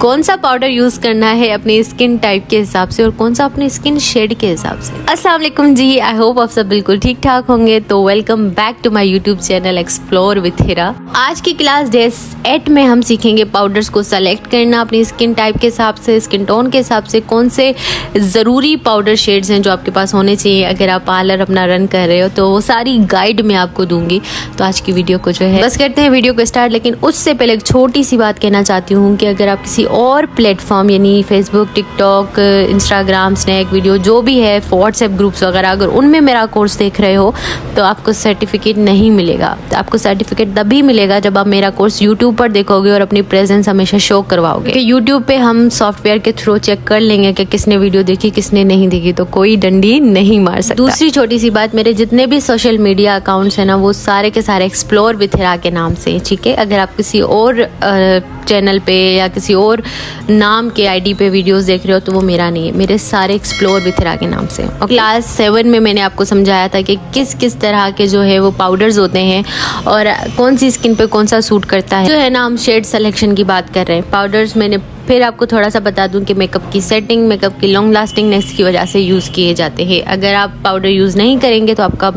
कौन सा powder use करना है अपने स्किन टाइप के हिसाब से और कौन सा अपने स्किन शेड के हिसाब से। अस्सलाम वालेकुम जी, आई होप आप सब बिल्कुल ठीक ठाक होंगे। तो welcome back to my YouTube channel explore with Hira. आज की क्लास डे 8 में हम सीखेंगे पाउडर्स को सेलेक्ट करना अपनी स्किन टाइप के हिसाब से, स्किन टोन के हिसाब से, कौन से ज़रूरी पाउडर शेड्स हैं जो आपके पास होने चाहिए अगर आप पार्लर अपना रन कर रहे हो। तो वो सारी गाइड मैं आपको दूंगी। तो आज की वीडियो को जो है बस करते हैं वीडियो को स्टार्ट। लेकिन उससे पहले एक छोटी सी बात कहना चाहती हूँ कि अगर आप किसी और प्लेटफॉर्म यानी Facebook, TikTok, Instagram, Snack Video जो भी है, व्हाट्सएप ग्रुप्स वगैरह, अगर उनमें मेरा कोर्स देख रहे हो तो आपको सर्टिफिकेट नहीं मिलेगा। तो आपको सर्टिफिकेट तभी मिलेगा जब आप मेरा कोर्स यूट्यूब पर देखोगे और अपनी प्रेजेंस हमेशा शो करवाओगे। यूट्यूब पे हम सॉफ्टवेयर के थ्रू चेक कर लेंगे कि किसने वीडियो देखी किसने नहीं देखी, तो कोई डंडी नहीं मार सकता। दूसरी छोटी सी बात, मेरे जितने भी सोशल मीडिया अकाउंट्स हैं ना वो सारे के सारे एक्सप्लोर विथ हिरा के नाम से, ठीक है। अगर आप किसी और चैनल पे या किसी और नाम के आईडी पे वीडियोस देख रहे हो तो वो मेरा नहीं है, मेरे सारे एक्सप्लोर विथ हिरा के नाम से। और क्लास 7 में मैंने आपको समझाया था कि किस किस तरह के जो है वो पाउडर्स होते हैं और कौन सी स्किन पे कौन सा सूट करता है। जो है ना हम शेड सिलेक्शन की बात कर रहे हैं। पाउडर्स मैंने फिर आपको थोड़ा सा बता दूं कि मेकअप की सेटिंग, मेकअप की लॉन्ग लास्टिंगनेस की वजह से यूज़ किए जाते हैं। अगर आप पाउडर यूज़ नहीं करेंगे तो आपका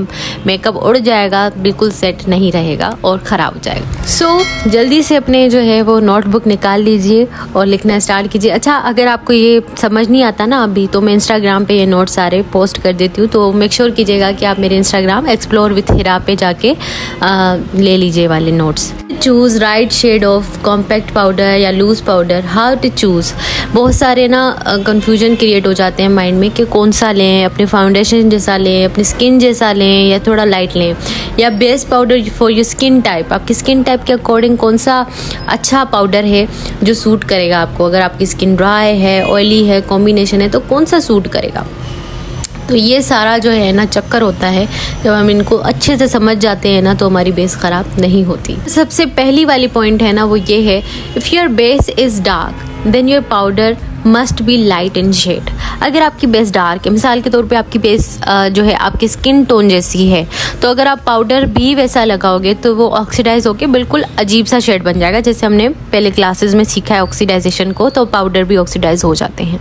मेकअप उड़ जाएगा, बिल्कुल सेट नहीं रहेगा और ख़राब हो जाएगा। सो जल्दी से अपने जो है वो नोटबुक निकाल लीजिए और लिखना स्टार्ट कीजिए। अच्छा, अगर आपको ये समझ नहीं आता ना अभी, तो मैं इंस्टाग्राम पे ये नोट सारे पोस्ट कर देती हूँ, तो मेक श्योर कीजिएगा कि आप मेरे इंस्टाग्राम एक्सप्लोर विथ हिरा पे जाके ले लीजिए वाले notes. Choose right shade of compact powder या loose powder, how to choose. बहुत सारे ना कंफ्यूजन क्रिएट हो जाते हैं माइंड में कि कौन सा लें, अपने फाउंडेशन जैसा लें, अपनी स्किन जैसा लें या थोड़ा लाइट लें, या best powder for your skin type. आपकी स्किन टाइप के अकॉर्डिंग कौन सा अच्छा पाउडर है जो सूट करेगा आपको। अगर आपकी स्किन ड्राई है, ऑयली है, कॉम्बिनेशन है, तो कौन सा सूट करेगा। तो ये सारा जो है ना चक्कर होता है। जब हम इनको अच्छे से समझ जाते हैं ना तो हमारी बेस ख़राब नहीं होती। सबसे पहली वाली पॉइंट है ना वो ये है, if your base is dark then your powder must be light in shade. अगर आपकी बेस डार्क है, मिसाल के तौर पे आपकी बेस जो है आपकी स्किन टोन जैसी है, तो अगर आप पाउडर भी वैसा लगाओगे तो वो ऑक्सीडाइज होकर बिल्कुल अजीब सा शेड बन जाएगा। जैसे हमने पहले क्लासेस में सीखा है ऑक्सीडाइजेशन को, तो पाउडर भी ऑक्सीडाइज हो जाते हैं,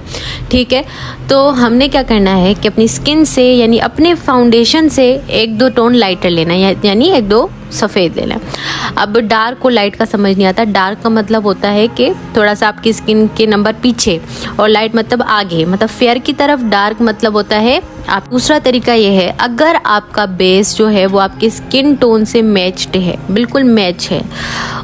ठीक है। तो हमने क्या करना है कि अपनी स्किन से यानी अपने फाउंडेशन से 1-2 टोन लाइटर लेना है, यानी 1-2 सफ़ेद लेना। अब डार्क को लाइट का समझ नहीं आता। डार्क का मतलब होता है कि थोड़ा सा आपकी स्किन के नंबर पीछे, और लाइट मतलब आगे, मतलब फेयर की तरफ। डार्क मतलब होता है आप। दूसरा तरीका ये है, अगर आपका बेस जो है वो आपकी स्किन टोन से मैच्ड है, बिल्कुल मैच है,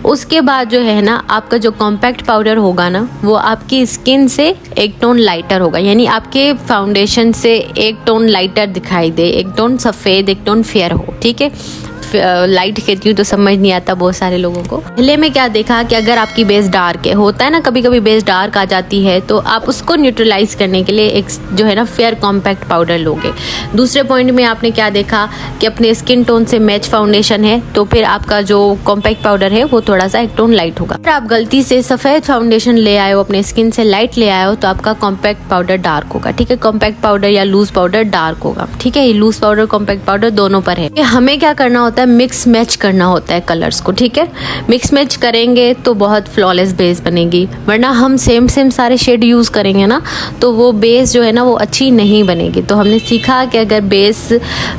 उसके बाद जो है ना आपका जो कॉम्पैक्ट पाउडर होगा ना वो आपकी स्किन से 1 टोन लाइटर होगा, यानी आपके फाउंडेशन से 1 टोन लाइटर दिखाई दे, 1 टोन सफ़ेद, 1 टोन फेयर हो, ठीक है। लाइट कहती हूँ तो समझ नहीं आता बहुत सारे लोगों को। पहले में क्या देखा कि अगर आपकी बेस डार्क है, होता है ना कभी कभी बेस डार्क आ जाती है, तो आप उसको न्यूट्रलाइज करने के लिए एक जो है ना फेयर कॉम्पैक्ट पाउडर लोगे। दूसरे पॉइंट में आपने क्या देखा कि अपने स्किन टोन से मैच फाउंडेशन है, तो फिर आपका जो कॉम्पैक्ट पाउडर है वो थोड़ा सा 1 टोन लाइट होगा। अगर आप गलती से सफ़ेद फाउंडेशन ले आए हो, अपने स्किन से लाइट ले आए हो, तो आपका कॉम्पैक्ट पाउडर डार्क होगा, ठीक है। कॉम्पैक्ट पाउडर या लूज पाउडर डार्क होगा, ठीक है। ये लूज पाउडर, कॉम्पैक्ट पाउडर दोनों पर है। हमें क्या करना होता है, मिक्स मैच करना होता है कलर्स को, ठीक है। मिक्स मैच करेंगे तो बहुत फ्लॉलेस बेस बनेगी, वरना हम सेम सारे शेड यूज़ करेंगे ना तो वो बेस जो है ना वो अच्छी नहीं बनेगी। तो हमने सीखा कि अगर बेस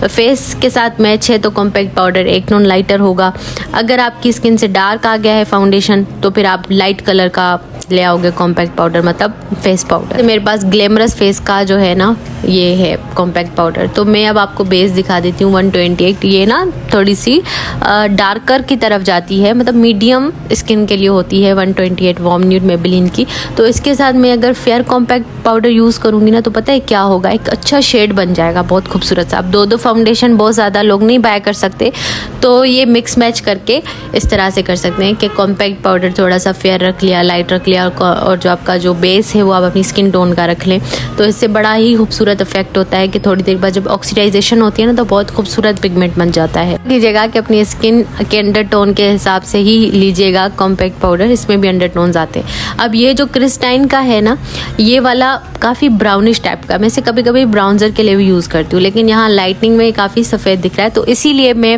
फेस के साथ मैच है तो कॉम्पैक्ट पाउडर 1 टोन लाइटर होगा। अगर आपकी स्किन से डार्क आ गया है फाउंडेशन तो फिर आप लाइट कलर का ले आओगे कॉम्पैक्ट पाउडर, मतलब फेस पाउडर। तो मेरे पास ग्लैमरस फेस का जो है ना ये है कॉम्पैक्ट पाउडर। तो मैं अब आपको बेस दिखा देती हूँ 128। ये ना थोड़ी सी डार्कर की तरफ जाती है, मतलब मीडियम स्किन के लिए होती है 128 वार्म न्यूड मेबेलिन की। तो इसके साथ मैं अगर फेयर कॉम्पैक्ट पाउडर यूज़ करूँगी ना तो पता है क्या होगा, एक अच्छा शेड बन जाएगा, बहुत खूबसूरत सा। अब 2-2 फाउंडेशन बहुत ज़्यादा लोग नहीं बाय कर सकते, तो ये मिक्स मैच करके इस तरह से कर सकते हैं कि कॉम्पैक्ट पाउडर थोड़ा सा फेयर रख लिया, लाइट रख लिया, और जो आपका जो बेस है वो आप अपनी स्किन टोन का रख लें। तो इससे बड़ा ही खूबसूरत इफेक्ट होता है कि थोड़ी देर बाद जब ऑक्सीडाइजेशन होती है ना तो बहुत खूबसूरत पिगमेंट बन जाता है। लीजिएगा कि अपनी स्किन के अंडर टोन के हिसाब से ही लीजिएगा कॉम्पैक्ट पाउडर, इसमें भी अंडर टोन्स आते हैं। अब ये जो क्रिस्टाइन का है ना, ये वाला काफ़ी ब्राउनिश टाइप का, मैं इसे कभी कभी ब्राउन्जर के लिए भी यूज़ करती हूँ, लेकिन यहाँ लाइटनिंग में काफ़ी सफ़ेद दिख रहा है, तो इसीलिए मैं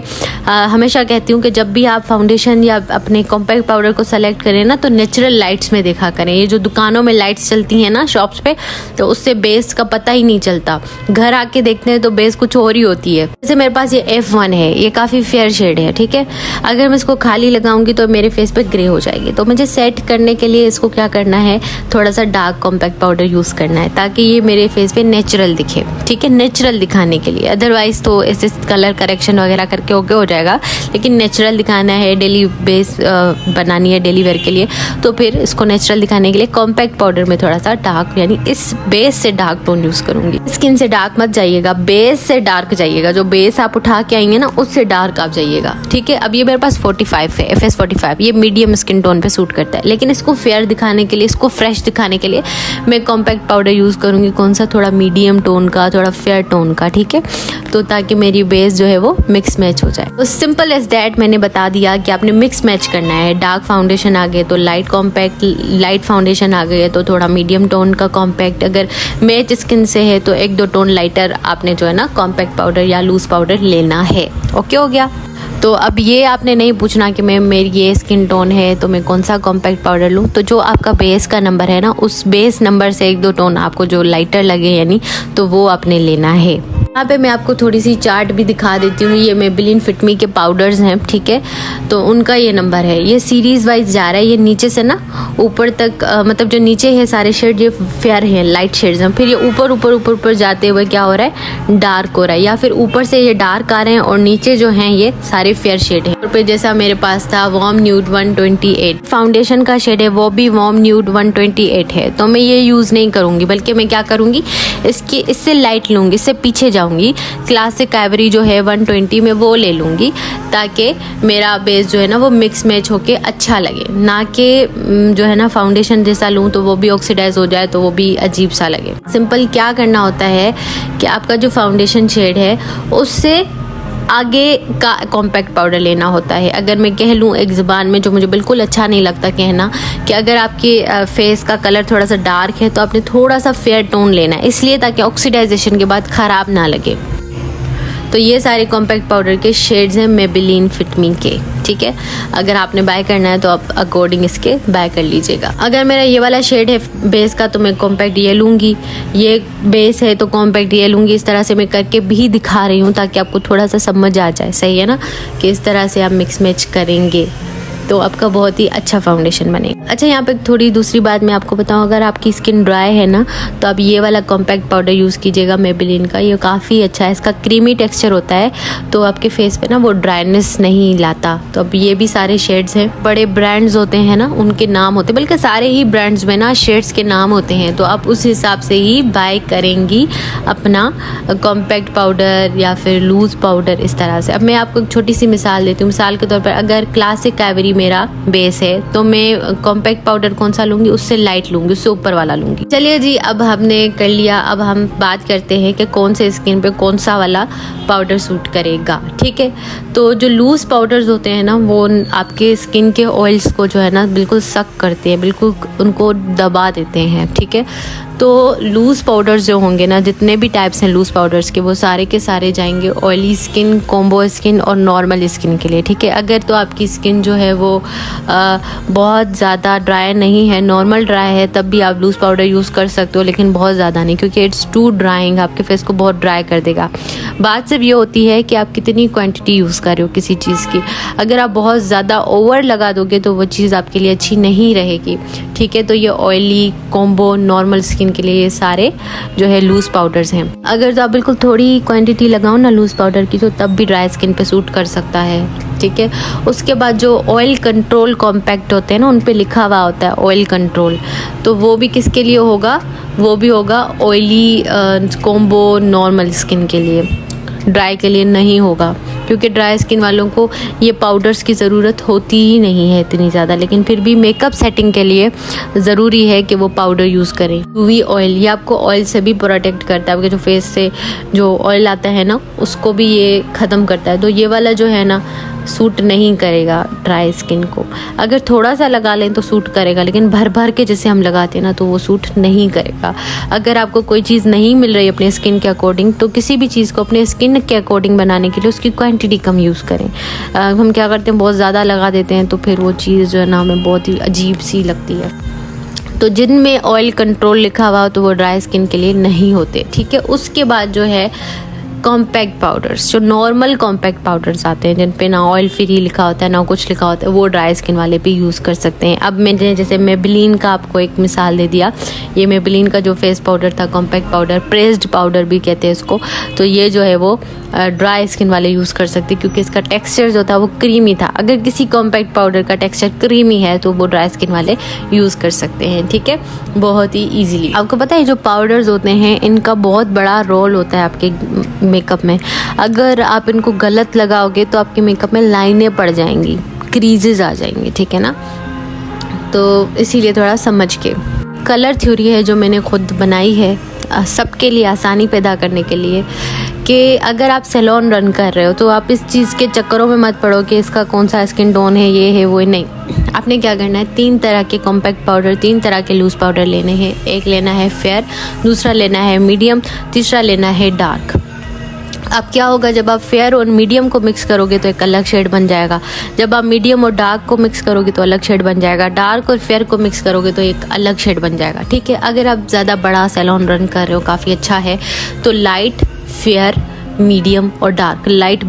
हमेशा कहती हूँ कि जब भी आप फाउंडेशन या अपने कॉम्पैक्ट पाउडर को सेलेक्ट करें ना, तो नेचुरल लाइट्स में देखा करें। ये जो दुकानों में लाइट्स चलती हैं ना शॉप्स पे, तो उससे बेस का पता ही नहीं चलता। घर आके देखते हैं तो बेस कुछ और ही होती है। जैसे मेरे पास ये F1 है, ये काफ़ी फेयर शेड है, ठीक है। अगर मैं इसको खाली लगाऊंगी तो मेरे फेस पे ग्रे हो जाएगी। तो मुझे सेट करने के लिए इसको क्या करना है, थोड़ा सा डार्क कॉम्पैक्ट पाउडर यूज़ करना है, ताकि ये मेरे फेस पे नेचुरल दिखे, ठीक है, नेचुरल दिखाने के लिए। अदरवाइज तो ऐसे कलर करेक्शन वगैरह करके ओके हो जाएगा, लेकिन नेचुरल दिखाना है, डेली बेस बनानी है डेली वेयर के लिए, तो फिर इसको नेचुरल दिखाने के लिए कॉम्पैक्ट पाउडर में थोड़ा सा डार्क, यानी इस बेस से डार्क टोन यूज़ करूँगी। स्किन से डार्क मत जाइएगा, बेस से डार्क जाइएगा। जो बेस आप उठा के आएंगे ना, उससे डार्क आप जाइएगा, ठीक है। अब ये मेरे पास 45 है, FS 45, ये मीडियम स्किन टोन पे सूट करता है, लेकिन इसको फेयर दिखाने के लिए, इसको फ्रेश दिखाने के लिए मैं कॉम्पैक्ट पाउडर यूज़ करूँगी। कौन सा, थोड़ा मीडियम टोन का, थोड़ा फेयर टोन का, ठीक है, तो ताकि मेरी बेस जो है वो मिक्स मैच हो जाए। तो सिंपल एज दैट मैंने बता दिया कि आपने मिक्स मैच करना है। डार्क फाउंडेशन आ गए तो लाइट कॉम्पैक्ट, लाइट फाउंडेशन आ गए तो थोड़ा मीडियम टोन का कॉम्पैक्ट। अगर मैच स्किन से है तो 1-2 टोन लाइटर आपने जो है ना कॉम्पैक्ट पाउडर या लूज पाउडर लेना है। ओके हो गया। तो अब ये आपने नहीं पूछना कि मेरी ये स्किन टोन है तो मैं कौन सा कॉम्पैक्ट पाउडर लूँ। तो जो आपका बेस का नंबर है ना, उस बेस नंबर से 1-2 टोन आपको जो लाइटर लगे यानी, तो वो आपने लेना है। यहाँ पे मैं आपको थोड़ी सी चार्ट भी दिखा देती हूँ। ये मेबेलिन फिट मी के पाउडर्स हैं, ठीक है, तो उनका ये नंबर है। ये सीरीज वाइज जा रहा है, ये नीचे से ना ऊपर तक, मतलब जो नीचे है सारे शेड ये फेयर हैं, लाइट शेड्स हैं, फिर ये ऊपर ऊपर ऊपर ऊपर जाते हुए क्या हो रहा है, डार्क हो रहा है, या फिर ऊपर से ये डार्क आ रहे हैं और नीचे जो हैं ये सारे फेयर शेड है। पे जैसा मेरे पास था वार्म न्यूड 128 फाउंडेशन का शेड है, वो भी वार्म न्यूड 128 है, तो मैं ये यूज़ नहीं करूँगी, बल्कि मैं क्या करूँगी, इससे लाइट लूँगी, इससे पीछे जाऊँगी, क्लासिक आइवरी जो है 120 में वो ले लूँगी, ताकि मेरा बेस जो है ना वो मिक्स मैच होके अच्छा लगे, ना कि जो है ना फाउंडेशन जैसा लूँ तो वो भी ऑक्सीडाइज हो जाए तो वो भी अजीब सा लगे। सिंपल क्या करना होता है कि आपका जो फाउंडेशन शेड है उससे आगे का कॉम्पैक्ट पाउडर लेना होता है। अगर मैं कह लूँ एक ज़ुबान में, जो मुझे बिल्कुल अच्छा नहीं लगता कहना, कि अगर आपके फेस का कलर थोड़ा सा डार्क है तो आपने थोड़ा सा फेयर टोन लेना है, इसलिए ताकि ऑक्सीडाइजेशन के बाद ख़राब ना लगे। तो ये सारे कॉम्पैक्ट पाउडर के शेड्स हैं मेबेलिन फिट मी के, ठीक है। अगर आपने बाय करना है तो आप अकॉर्डिंग इसके बाय कर लीजिएगा। अगर मेरा ये वाला शेड है बेस का तो मैं कॉम्पैक्ट ये लूँगी, ये बेस है तो कॉम्पैक्ट ये लूँगी। इस तरह से मैं करके भी दिखा रही हूँ ताकि आपको थोड़ा सा समझ आ जाए, सही है ना, कि इस तरह से आप मिक्स मैच करेंगे तो आपका बहुत ही अच्छा फाउंडेशन बनेगा। अच्छा, यहाँ पे थोड़ी दूसरी बात मैं आपको बताऊँ, अगर आपकी स्किन ड्राई है ना तो आप ये वाला कॉम्पैक्ट पाउडर यूज़ कीजिएगा मेबेलिन का, ये काफ़ी अच्छा है, इसका क्रीमी टेक्सचर होता है तो आपके फेस पे ना वो ड्राइनेस नहीं लाता। तो अब ये भी सारे शेड्स हैं, बड़े ब्रांड्स होते हैं ना उनके नाम होते हैं, बल्कि सारे ही ब्रांड्स में ना शेड्स के नाम होते हैं, तो आप उस हिसाब से ही बाय करेंगी अपना कॉम्पैक्ट पाउडर या फिर लूज़ पाउडर इस तरह से। अब मैं आपको एक छोटी सी मिसाल देती हूँ। मिसाल के तौर पर अगर क्लासिक आइवरी मेरा बेस है तो मैं कॉम्पैक्ट पाउडर कौन सा लूंगी, उससे लाइट लूंगी, उससे ऊपर वाला लूंगी। चलिए जी, अब हमने कर लिया। अब हम बात करते हैं कि कौन से स्किन पे कौन सा वाला पाउडर सूट करेगा, ठीक है। तो जो लूज पाउडर्स होते हैं ना वो आपके स्किन के ऑयल्स को जो है ना बिल्कुल सक करते हैं, बिल्कुल उनको दबा देते हैं, ठीक है। तो लूज़ पाउडर्स जो होंगे ना, जितने भी टाइप्स हैं लूज़ पाउडर्स के, वो सारे के सारे जाएंगे ऑयली स्किन, कॉम्बो स्किन और नॉर्मल स्किन के लिए, ठीक है। अगर तो आपकी स्किन जो है वो बहुत ज़्यादा ड्राई नहीं है, नॉर्मल ड्राई है, तब भी आप लूज़ पाउडर यूज़ कर सकते हो, लेकिन बहुत ज़्यादा नहीं, क्योंकि इट्स टू ड्राइंग, आपके फेस को बहुत ड्राई कर देगा। बात सिर्फ ये होती है कि आप कितनी क्वांटिटी यूज़ कर रहे हो किसी चीज़ की। अगर आप बहुत ज़्यादा ओवर लगा दोगे तो वो चीज़ आपके लिए अच्छी नहीं रहेगी, ठीक है। तो ये ऑयली, कॉम्बो, नॉर्मल स्किन के लिए ये सारे जो है लूज़ पाउडर्स हैं। अगर तो आप बिल्कुल थोड़ी क्वांटिटी लगाओ ना लूज़ पाउडर की, तो तब भी ड्राई स्किन पे सूट कर सकता है, ठीक है। उसके बाद जो ऑयल कंट्रोल कॉम्पैक्ट होते हैं ना, उन पे लिखा हुआ होता है ऑयल कंट्रोल, तो वो भी किसके लिए होगा, वो भी होगा ऑयली, कॉम्बो, नॉर्मल स्किन के लिए, ड्राई के लिए नहीं होगा, क्योंकि ड्राई स्किन वालों को ये पाउडर्स की ज़रूरत होती ही नहीं है इतनी ज़्यादा, लेकिन फिर भी मेकअप सेटिंग के लिए ज़रूरी है कि वो पाउडर यूज़ करें। यूवी ऑयल, ये आपको ऑयल से भी प्रोटेक्ट करता है, आपके जो फेस से जो ऑयल आता है ना उसको भी ये ख़त्म करता है। तो ये वाला जो है ना सूट नहीं करेगा ड्राई स्किन को। अगर थोड़ा सा लगा लें तो सूट करेगा, लेकिन भर भर के जैसे हम लगाते हैं ना तो वो सूट नहीं करेगा। अगर आपको कोई चीज़ नहीं मिल रही अपने स्किन के अकॉर्डिंग, तो किसी भी चीज़ को अपने स्किन के अकॉर्डिंग बनाने के लिए उसकी क्वांटिटी कम यूज़ करें। हम क्या करते हैं, बहुत ज़्यादा लगा देते हैं तो फिर वो चीज़ जो है ना हमें बहुत ही अजीब सी लगती है। तो जिनमें ऑयल कंट्रोल लिखा हुआ हो तो वो ड्राई स्किन के लिए नहीं होते, ठीक है। उसके बाद जो है कॉम्पैक्ट पाउडर्स, जो नॉर्मल कॉम्पैक्ट पाउडर्स आते हैं जिन पे ना ऑयल फ्री लिखा होता है ना कुछ लिखा होता है, वो ड्राई स्किन वाले भी यूज़ कर सकते हैं। अब मैंने जैसे मेबेलिन का आपको एक मिसाल दे दिया, ये मेबेलिन का जो फेस पाउडर था कॉम्पैक्ट पाउडर, प्रेस्ड पाउडर भी कहते हैं इसको, तो ये जो है वो ड्राई स्किन वाले यूज़ कर सकते हैं क्योंकि इसका टेक्सचर जो था वो क्रीमी था। अगर किसी कॉम्पैक्ट पाउडर का टेक्सचर क्रीमी है तो वो ड्राई स्किन वाले यूज़ कर सकते हैं, ठीक है, बहुत ही ईजिली। आपको पता है जो पाउडर्स होते हैं इनका बहुत बड़ा रोल होता है आपके मेकअप में। अगर आप इनको गलत लगाओगे तो आपके मेकअप में लाइनें पड़ जाएंगी, क्रीजेस आ जाएंगे, ठीक है ना। तो इसीलिए थोड़ा समझ के। कलर थ्योरी है जो मैंने खुद बनाई है सबके लिए आसानी पैदा करने के लिए, कि अगर आप सैलून रन कर रहे हो तो आप इस चीज़ के चक्करों में मत पड़ो कि इसका कौन सा स्किन टोन है, ये है वो है, नहीं। आपने क्या करना है, 3 तरह के कॉम्पैक्ट पाउडर, 3 तरह के लूज पाउडर लेने हैं। एक लेना है फेयर, दूसरा लेना है मीडियम, तीसरा लेना है डार्क। अब क्या होगा, जब आप फेयर और मीडियम को मिक्स करोगे तो एक अलग शेड बन जाएगा, जब आप मीडियम और डार्क को मिक्स करोगे तो अलग शेड बन जाएगा, डार्क और फेयर को मिक्स करोगे तो एक अलग शेड बन जाएगा, ठीक है। अगर आप ज़्यादा बड़ा सैलून रन कर रहे हो, काफ़ी अच्छा है, तो लाइट, फेयर, मीडियम और डार्क। लाइट